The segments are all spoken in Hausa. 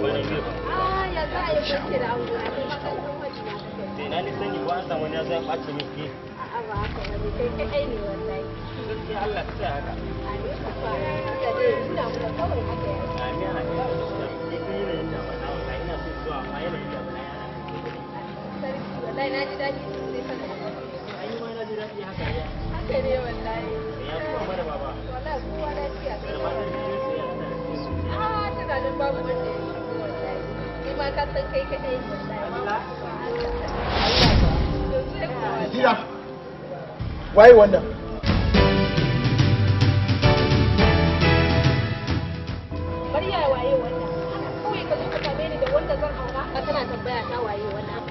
ya za a yi kwanke da abu na kai kan wajen na sai na ni sani ko an samu wani ya zai ɓace miki. a'a ba haka wani kai kai ne wallahi Gaskiya Allah ta sa haka. a ne ka fara haka dai ina mu da kawai haka ya Amin a ne. Ita yi da mana wata ina so zuwa amma yanayin da mana yana. sarki wallahi na ji daɗi sosai kana Ai ma na ji daɗi haka ya. haka ne wallahi Ya kuma mara baba. wallahi kowa lafiya Da matan da ke so ya tsaya. a tunanin babu wanda ya shigo wallahi ni ma ka san kai kaɗai ne wallahi Allah Gida. Waye wannan? bari ya waye wannan kawai ka zo ka same ni da wanda zan aura ka kana tambaya ta waye wannan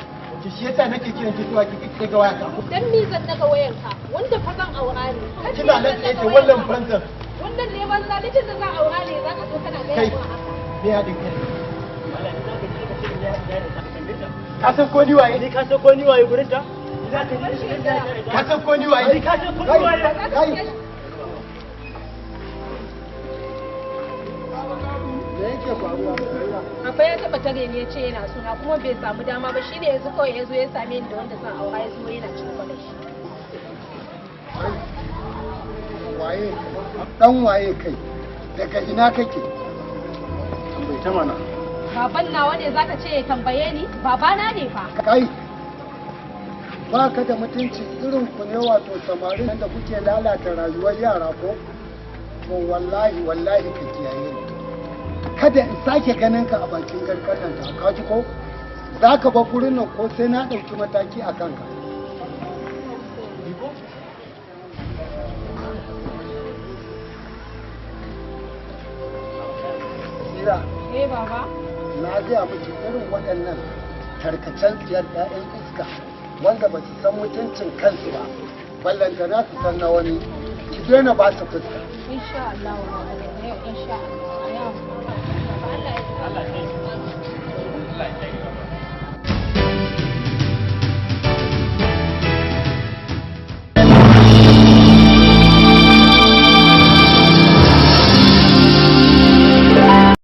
Ki shi yasa nake kiran ki zuwa ki ga waya ka. dan mi zan daga wayarka wanda fa zan aura ne Kina nan tsaye ce wannan banzan. wannan ne banza ni da zan aura ne za ka zo kana gaya Kai. min haka Me hadin kai? Allah ni za ka ce ka ce ya da ta kan ta. Ka san ko ni waye? Ni ka san ko ni waye gurin ta? Za ka bar shi ji da Ka san ko ni waye? Ni ka san ko ni waye? Kai. Me yake faruwa? Akwai ya taba tare ni ya ce yana suna kuma bai samu dama ba shine yanzu kawai ya zo ya same ni da wanda zan aura ya zo yana cikin kwalai shi Waye? Dan waye kai? Daga ina kake? Bai ta mana. baban nawa ne zaka ce ya tambaye ni babana ne fa Kai. Ba ka da mutunci irin ku ne wato samarin da kuke lalata rayuwar yara ko? To wallahi wallahi ka kiyaye ni. Kada in sake ganin ka a bakin garkar ta ka ji ko? Za ka ba gurin nan ko sai na ɗauki mataki a kanka. Sira, baba na gaya miki irin waɗannan tarkacen tsiyar 'ya'yan iska wanda ba su san mutuncin kansu ba ballantana su san na wani ki daina ba su fuska insha Allah insha Allah